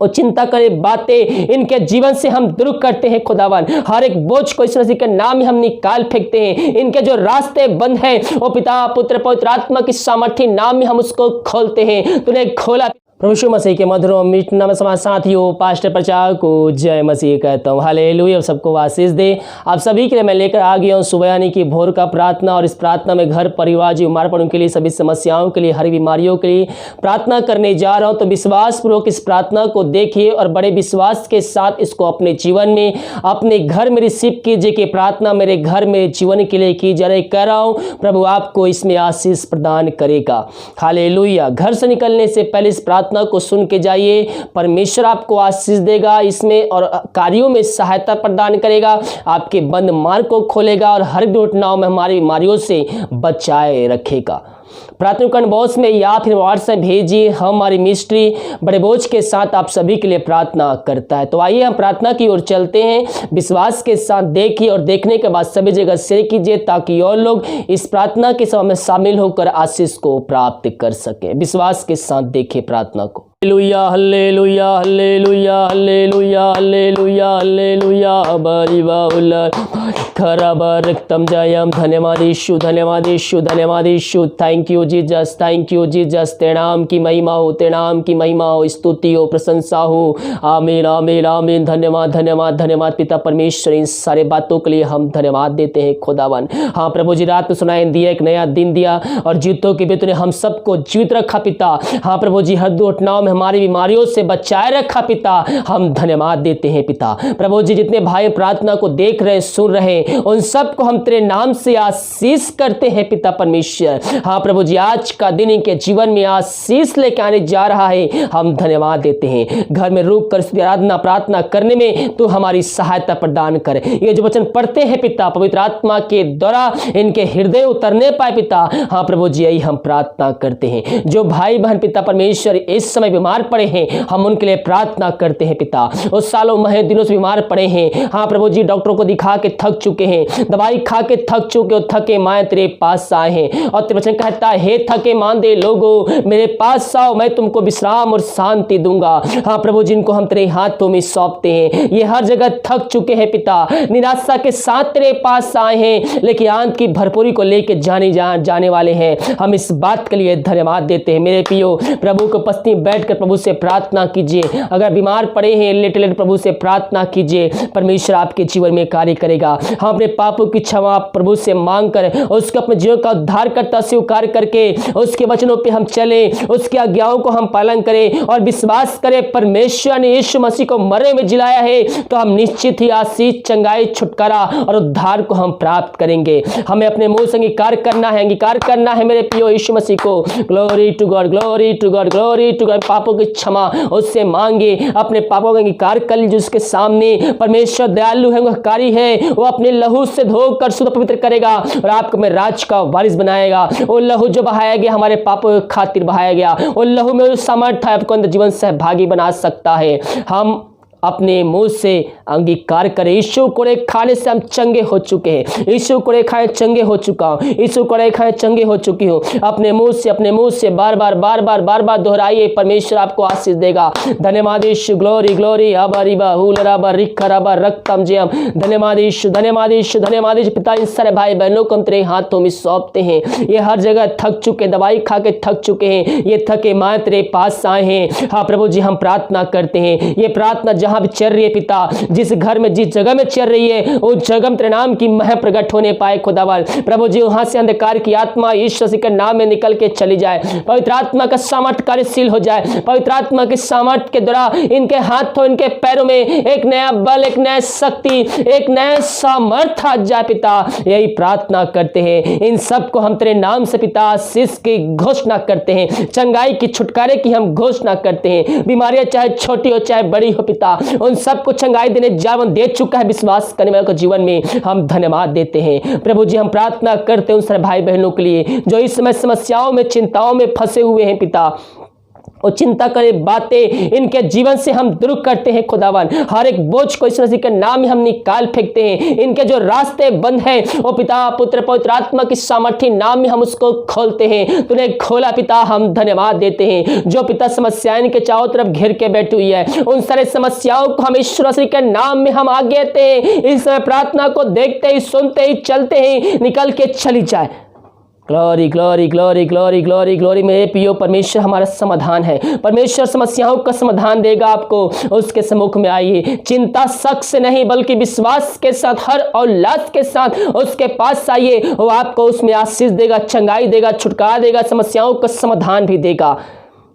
और चिंता करे बातें इनके जीवन से हम दूर करते हैं खुदावन। हर एक बोझ को यीशु मसीह के नाम में हम निकाल फेंकते हैं। इनके जो रास्ते बंद हैं वो पिता पुत्र पवित्र आत्मा की सामर्थ्य नाम में हम उसको खोलते हैं। तूने खोला प्रभु यीशु मसीह के मधुर और मीठ नाम में समाज साथियों पास्टर प्रचार को जय मसीह कहता हूँ। हालेलुया। सबको आशीष दे। आप सभी के लिए मैं लेकर आ गया हूँ सुबह यानी कि भोर का प्रार्थना। और इस प्रार्थना में घर परिवार जो बीमार पड़ों के लिए, सभी समस्याओं के लिए, हर बीमारियों के लिए प्रार्थना करने जा रहा हूँ। तो विश्वासपूर्वक इस प्रार्थना को देखिए और बड़े विश्वास के साथ इसको अपने जीवन में, अपने घर में रिसीव कीजिए कि प्रार्थना मेरे घर में जीवन के लिए की जा रही। कह रहा हूँ प्रभु आपको इसमें आशीष प्रदान करेगा। हालेलुया। घर से निकलने से पहले इस प्रार्थना को सुन के जाइए। परमेश्वर आपको आशीष देगा इसमें और कार्यों में सहायता प्रदान करेगा। आपके बंद मार्ग को खोलेगा और हर दुर्घटनाओं में हमारी बीमारियों से बचाए रखेगा। प्रार्थना बॉक्स में या फिर व्हाट्सएप भेजिए। हमारी मिस्ट्री बड़े बोझ के साथ आप सभी के लिए प्रार्थना करता है। तो आइए हम प्रार्थना की ओर चलते हैं। विश्वास के साथ देखिए और देखने के बाद सभी जगह शेयर कीजिए ताकि और लोग इस प्रार्थना के समय में शामिल होकर आशीष को प्राप्त कर सकें। विश्वास के साथ देखिए प्रार्थना को। Hallelujah hallelujah hallelujah hallelujah hallelujah hallelujah बरिबाउला खराबर रक्तम जयम। धन्यवाद यीशु, धन्यवाद यीशु, धन्यवाद Yeshu. Thank you Jesus, thank you Jesus. तेरे नाम की महिमा हो, तेरे नाम की महिमा हो, स्तुति हो, प्रशंसा हो। आमीन आमीन आमीन। धन्यवाद धन्यवाद धन्यवाद पिता परमेश्वर। इन सारे बातों के लिए हम धन्यवाद देते हैं खुदावन। हाँ प्रभु जी, रात में सुनाई दिया, एक नया दिन दिया और जीतों के बेतने हम सबको जीवित रखा पिता। हाँ प्रभु जी, हर दुर्घटनाओं में हमारी बीमारियों से बचाए रखा पिता। हम धन्यवाद देते हैं पिता। प्रभु जी, जितने भाई प्रार्थना को देख रहे सुन रहे उन सबको हम तेरे नाम से आशीष करते हैं पिता परमेश्वर। हाँ प्रभु जी, आज का दिन इनके जीवन में आशीष लेकर आने जा रहा है। हम धन्यवाद देते हैं। घर में रुक कर स्तुति आराधना प्रार्थना करने में तू हमारी सहायता प्रदान कर। ये जो वचन पढ़ते हैं पिता पवित्र आत्मा के द्वारा इनके हृदय उतरने पाए पिता। हाँ प्रभु जी, यही हम प्रार्थना करते हैं। जो भाई बहन पिता परमेश्वर इस समय बीमार पड़े हैं हम उनके लिए प्रार्थना करते हैं पिता। उस सालों महीने दिनों से बीमार पड़े हैं। हाँ प्रभु जी, डॉक्टरों को दिखा के थक चुके हैं, दवाई खा के थक चुके हो, थके माए तेरे पास आए हैं। और तेरे वचन कहता है हे थके मांदे लोगों मेरे पास आओ, मैं तुमको विश्राम और शांति दूंगा। हाँ प्रभु जी, इनको हम तेरे हाथों में सौंपते हैं। ये हर जगह थक चुके हैं पिता, निराशा के साथ तेरे पास आए हैं, लेकिन आनंद की भरपूरी को लेकर जाने वाले हैं। हम इस बात के लिए धन्यवाद देते हैं। मेरे पियो प्रभु को उपस्थित बैठकर प्रभु से प्रार्थना कीजिए। अगर बीमार पड़े हैं लेटे लेटे प्रभु से प्रार्थना कीजिए। परमेश्वर आपके जीवन में कार्य करेगा। हम अपने पापों की क्षमा प्रभु से मांग कर उसके अपने जीवन का उद्धार करता स्वीकार करके उसके वचनों पे हम चले, उसकी आज्ञाओं को हम पालन करें और विश्वास करें परमेश्वर ने यीशु मसीह को मरे में जिलाया है तो हम निश्चित ही आशीष, चंगाई, छुटकारा और उद्धार को हम प्राप्त करेंगे। हमें अपने मुंह से अंगीकार करना है मेरे प्रिय यीशु मसीह को। Glory to God, glory to God, glory to God. पापों की क्षमा उससे मांगे, अपने पापों का अंगीकार कर लीजिए उसके सामने। परमेश्वर दयालु है, वह कारी है, वो अपने लहू से धोकर शुद्ध पवित्र करेगा और आपको मैं राज का वारिस बनाएगा। वो लहू जो बहाया गया हमारे पापों के खातिर बहाया गया, वो लहू में जो सामर्थ्य है आपको अंदर जीवन सहभागी बना सकता है। हम अपने मुंह से अंगीकार करें। यीशु कोड़े खाने से हम चंगे हो चुके हैं। यीशु कोड़े खाए चंगे हो चुका हूँ, यीशु कोड़े खाए चंगे हो चुकी हूँ। अपने मुंह से बार बार दोहराइए। परमेश्वर आपको आशीष देगा। धन्यवाद यीशु। ग्लोरी ग्लोरी अबरिबा हुलराबा रिखराबा रक्तम जयम। धन्यवाद यीशु, धन्यवाद यीशु, धन्यवाद यीशु। पिता इन सारे भाई बहनों को हम तेरे हाथों में सौंपते हैं। ये हर जगह थक चुके, दवाई खा के थक चुके हैं, ये थके माँ तेरे पास आए हैं। हाँ प्रभु जी, हम प्रार्थना करते हैं। ये प्रार्थना जहां भी चल रही है पिता, जिस घर में जिस जगह में चल रही है उस जगह में तेरे नाम की मह प्रकट होने पाए खुदावन। प्रभु जी, वहां से अंधकार की आत्मा यीशु मसीह के नाम में निकल के चली जाए। पवित्र आत्मा का सामर्थ्य कार्यशील हो जाए। पवित्र आत्मा के सामर्थ्य के द्वारा इनके हाथों, इनके पैरों में एक नया बल, एक नया शक्ति, एक नया सामर्थ्य आ जाए पिता। यही प्रार्थना करते हैं। इन सबको हम तेरे नाम से पिता आशीष की घोषणा करते हैं, चंगाई की, छुटकारे की हम घोषणा करते हैं। बीमारियां चाहे छोटी हो चाहे बड़ी हो पिता, उन सबको चंगाई देने जीवन दे चुका है। विश्वास करने वालों के जीवन में हम धन्यवाद देते हैं। प्रभु जी, हम प्रार्थना करते हैं उन सारे भाई बहनों के लिए जो इस समय समस्याओं में, चिंताओं में फंसे हुए हैं पिता। और चिंता करे बातें इनके जीवन से हम दूर करते हैं खुदावन। हर एक बोझ को यीशु मसीह के नाम में हम निकाल फेंकते हैं। इनके जो रास्ते बंद हैं वो पिता पुत्र पवित्र आत्मा की सामर्थ्य नाम में हम उसको खोलते हैं। तूने खोला पिता, हम धन्यवाद देते हैं। जो पिता समस्याएं इनके चारों तरफ घेर के बैठी हुई है, उन सारे समस्याओं को हम यीशु मसीह के नाम में हम आगे देते हैं। इस समय प्रार्थना को देखते ही, सुनते ही, चलते ही निकल के चली जाए। Glory glory glory glory glory glory. मेरे प्रियो, परमेश्वर हमारा समाधान है। परमेश्वर समस्याओं का समाधान देगा आपको। उसके सम्मुख में आइए, चिंता शक से नहीं बल्कि विश्वास के साथ, हर उल्लास के साथ उसके पास आइए। वो आपको उसमें आशीष देगा, चंगाई देगा, छुटकारा देगा, समस्याओं का समाधान भी देगा।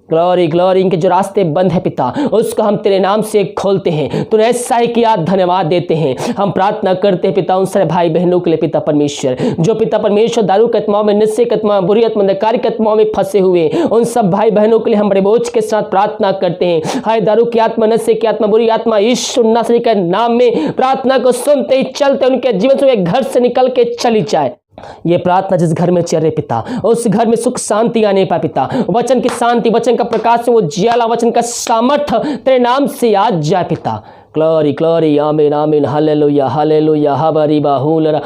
Glory glory. इनके जो रास्ते बंद है पिता, उसको हम तेरे नाम से खोलते हैं। तूने ऐसा ही किया, धन्यवाद देते हैं। हम प्रार्थना करते हैं पिता उन सारे भाई बहनों के लिए पिता परमेश्वर, जो पिता परमेश्वर दारू के आत्माओं में, नशे के आत्मा, बुरी आत्मा, अंधकार के आत्माओं में फंसे हुए, उन सब भाई बहनों के लिए हम बड़े बोझ के साथ प्रार्थना करते हैं। हाय दारू की आत्मा, नशे की आत्मा, बुरी आत्मा, यीशु नासरी के नाम में प्रार्थना को सुनते ही चलते उनके जीवन से घर से निकल के चली जाए। ये प्रार्थना जिस घर में चल रहे पिता, उस घर में सुख शांति आने पाए पिता। वचन की शांति, वचन का प्रकाश, वो जियाला वचन का सामर्थ्य तेरे नाम से आज जाए पिता। ग्लोरी ग्लोरी, आमीन आमीन, हालेलुया हालेलुया, हबरी बाहुलरा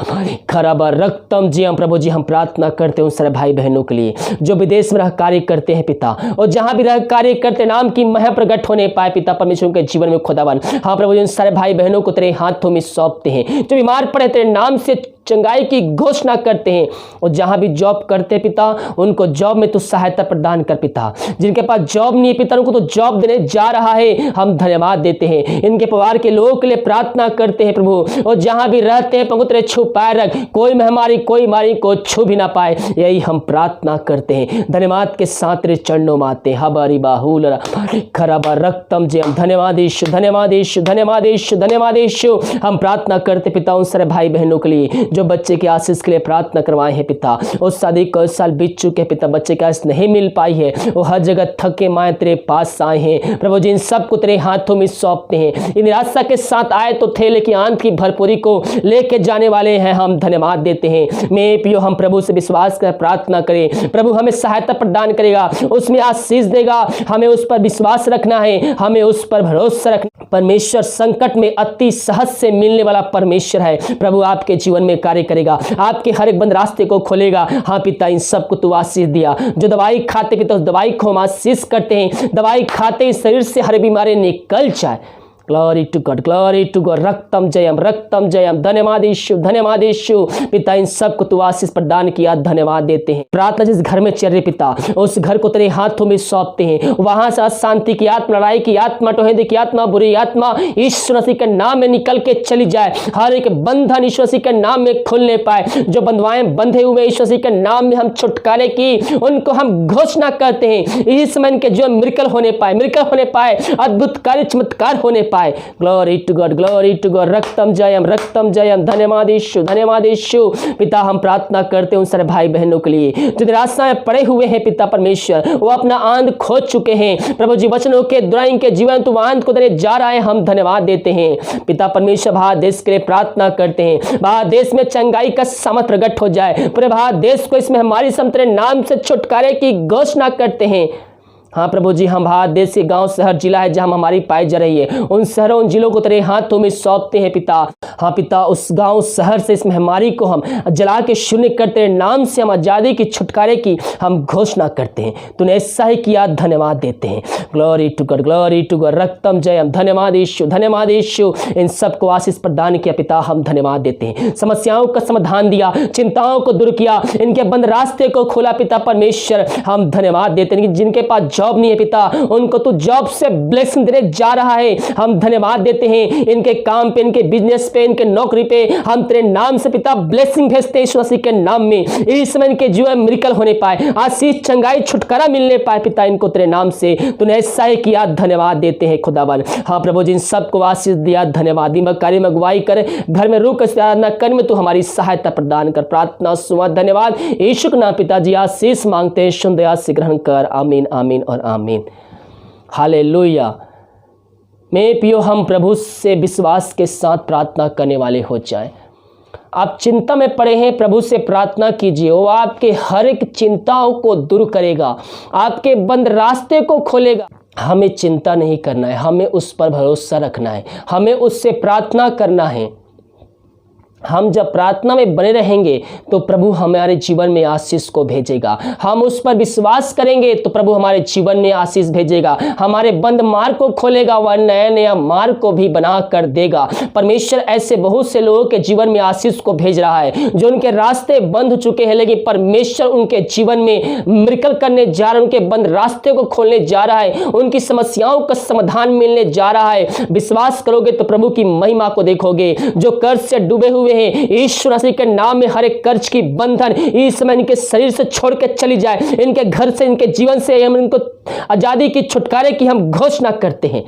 खराबा रक्तम। जी हम प्रभु जी, हम प्रार्थना करते हैं उन सारे भाई बहनों के लिए जो विदेश में रह कार्य करते हैं पिता, और जहां भी रह कार्य करते नाम की मह प्रकट होने पाए पिता परमेश्वर के जीवन में खुदावन। हाँ प्रभु जी, उन सारे भाई बहनों को तेरे हाथों में सौंपते हैं। जो बीमार पड़े तेरे नाम से चंगाई की घोषणा करते हैं, और जहां भी जॉब करते पिता, उनको जॉब में तू सहायता प्रदान कर पिता। जिनके पास जॉब नहीं है पिता, उनको तो जॉब देने जा रहा है, हम धन्यवाद देते हैं। इनके परिवार के लोगों के लिए प्रार्थना करते हैं प्रभु, और जहां भी रहते हैं प्रभु तेरे छुपाए रख, कोई महामारी, कोई मारी को छू भी ना पाए, यही हम प्रार्थना करते हैं। धन्यवाद के साथ तेरे चरणों में आते हैं। हबारी बाहुल खराबा रक्तम। जय धन्यवाद यीशु, धन्यवाद यीशु, धन्यवाद यीशु, धन्यवाद यीशु। हम प्रार्थना करते पिता उन सारे भाई बहनों के लिए जो बच्चे की आशीष के लिए प्रार्थना करवाए हैं पिता। उस शादी को साल बीत चुके पिता, बच्चे की आशीष नहीं मिल पाई है, वो हर जगह थके माए तेरे पास आए हैं प्रभु जी। इन सबको तेरे हाथों में सौंपते हैं। इन निराशा के साथ आए तो थे, लेकिन आंत की भरपूरी को लेके जाने वाले हैं, हम धन्यवाद देते हैं। मेरे प्रियो, हम प्रभु से विश्वास कर प्रार्थना करें, प्रभु हमें सहायता प्रदान करेगा, उसमें आशीष देगा। हमें उस पर विश्वास रखना है, हमें उस पर भरोसा रखना। परमेश्वर संकट में अति सहज से मिलने वाला परमेश्वर है। प्रभु आपके जीवन में कार्य करेगा, आपके हर एक बंद रास्ते को खोलेगा। हाँ पिता, इन सबको तू आशीष दिया। जो दवाई खाते पिता, उस दवाई को हम आशीष करते हैं। दवाई खाते ही शरीर से हर बीमारी निकल जाए। Glory to God, glory to God. रक्तम जयम, रक्तम जयम। धन्यवाद यीशु, धन्यवाद यीशु। पिता इन सबको तू आशीष प्रदान किया, धन्यवाद देते हैं। प्रार्थना जिस घर में चल रही पिता, उस घर को तेरे हाथों में सौंपते हैं। वहां से शांति की आत्मा, लड़ाई की आत्मा, टोहेदी की आत्मा, बुरी आत्मा यीशु मसीह के नाम में निकल के चली जाए। हर एक बंधन यीशु मसीह के नाम में खुलने पाए। जो बंधुआएं बंधे हुए यीशु मसीह के नाम में हम छुटकारे की, उनको हम घोषणा करते हैं। इस समय इनके जो मिरेकल होने पाए, मिरेकल होने पाए, अद्भुत कार्य चमत्कार होने पाए। Glory to God, glory to God. रक्तम जयम, रक्तम जयम। धन्यवाद यीशु, धन्यवाद यीशु। पिता हम प्रार्थना करते हैं उन सारे भाई बहनों के लिए जो निराशा में पड़े हुए हैं पिता परमेश्वर, वो अपना आनंद खो चुके हैं प्रभु जी। वचनों के द्वारा इनके जीवन तू आनंद को देने जा रहा है, हम धन्यवाद देते हैं पिता परमेश्वर। भारत देश के लिए प्रार्थना करते हैं, भारत देश में चंगाई का सामर्थ प्रकट हो जाए। पूरे भारत देश को इसमें हमारी समतरे नाम से छुटकारे की घोषणा करते हैं। हाँ प्रभु जी, हम भारत देश के गांव, शहर, जिला है जहां हमारी पाई जा रही है, उन शहरों, उन जिलों को तेरे हाथों में सौंपते हैं पिता। हाँ पिता, उस गांव, शहर से इस महामारी को हम जला के शून्य करते हैं। नाम से हम आजादी की, छुटकारे की हम घोषणा करते हैं। तूने ऐसा ही किया, धन्यवाद देते हैं। Glory to God, glory to God. रक्तम जयम। धन्यवाद यीशु, धन्यवाद यीशु। इन सबको आशीष प्रदान किया पिता, हम धन्यवाद देते हैं। समस्याओं का समाधान दिया, चिंताओं को दूर किया, इनके बंद रास्ते को खोला पिता परमेश्वर, हम धन्यवाद देते हैं। जिनके पास जॉब नहीं है पिता, उनको तू जॉब से ब्लेसिंग देने जा रहा है, हम धन्यवाद देते हैं। इनके काम पे, इनके बिजनेस पे, इनके नौकरी पे हम तेरे नाम से पिता ब्लेसिंग भेजते हैं यीशु मसीह के नाम में। इस समय इनके जीवन में मिरेकल होने पाए, आशीष, चंगाई, छुटकारा मिलने पाए पिता, इनको तेरे नाम से तूने ऐसा ही किया, धन्यवाद देते हैं खुदावन। हाँ प्रभु जी, इन सबको आशीष दिया, धन्यवाद। कार्य में अगुवाई कर, घर में रुक आराधना कर में तू हमारी सहायता प्रदान कर। प्रार्थना सुना, धन्यवाद यीशु के नाम पिताजी आशीष मांगते हैं, सुन दया से ग्रहण कर। आमीन आमीन और आमीन। हालेलुया। मैं पियो, हम प्रभु से विश्वास के साथ प्रार्थना करने वाले हो जाए। आप चिंता में पड़े हैं, प्रभु से प्रार्थना कीजिए, वो आपके हर एक चिंताओं को दूर करेगा, आपके बंद रास्ते को खोलेगा। हमें चिंता नहीं करना है, हमें उस पर भरोसा रखना है, हमें उससे प्रार्थना करना है। हम जब प्रार्थना में बने रहेंगे तो प्रभु हमारे जीवन में आशीष को भेजेगा। हम उस पर विश्वास करेंगे तो प्रभु हमारे जीवन में आशीष भेजेगा, हमारे बंद मार्ग को खोलेगा, वह नया नया मार्ग को भी बना कर देगा। परमेश्वर ऐसे बहुत से लोगों के जीवन में आशीष को भेज रहा है जो उनके रास्ते बंद हो चुके हैं, लेकिन परमेश्वर उनके जीवन में मिरेकल करने जा रहा है, उनके बंद रास्ते को खोलने जा रहा है, उनकी समस्याओं का समाधान मिलने जा रहा है। विश्वास करोगे तो प्रभु की महिमा को देखोगे। जो कर्ज से डूबे हुए यीशु मसीह के नाम में हर एक कर्ज की बंधन इस समय इनके शरीर से छोड़ के चली जाए, इनके घर से, इनके जीवन से हम इनको आजादी की, छुटकारे की हम घोषणा करते हैं।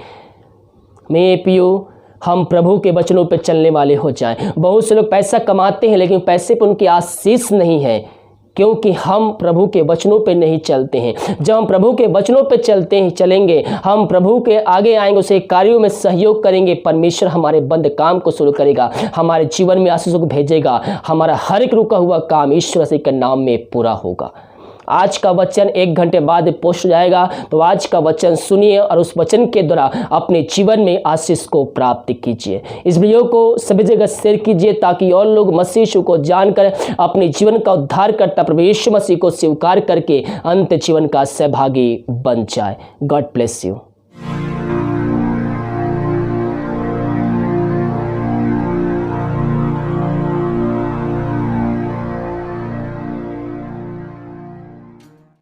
मेरे प्रियो, हम प्रभु के वचनों पर चलने वाले हो जाएं। बहुत से लोग पैसा कमाते हैं लेकिन पैसे पर उनकी आशीष नहीं है, क्योंकि हम प्रभु के वचनों पे नहीं चलते हैं। जब हम प्रभु के वचनों पे चलेंगे, हम प्रभु के आगे आएंगे, उसे कार्यों में सहयोग करेंगे, परमेश्वर हमारे बंद काम को शुरू करेगा, हमारे जीवन में आशीषों को भेजेगा, हमारा हर एक रुका हुआ काम ईश्वर मसीह के नाम में पूरा होगा। आज का वचन 1 घंटे बाद पोस्ट हो जाएगा, तो आज का वचन सुनिए और उस वचन के द्वारा अपने जीवन में आशीष को प्राप्त कीजिए। इस वीडियो को सभी जगह शेयर कीजिए ताकि और लोग मसीह यीशु को जानकर अपने जीवन का उद्धार करता प्रभु यीशु मसीह को स्वीकार करके अंत जीवन का सहभागी बन जाए। God bless you.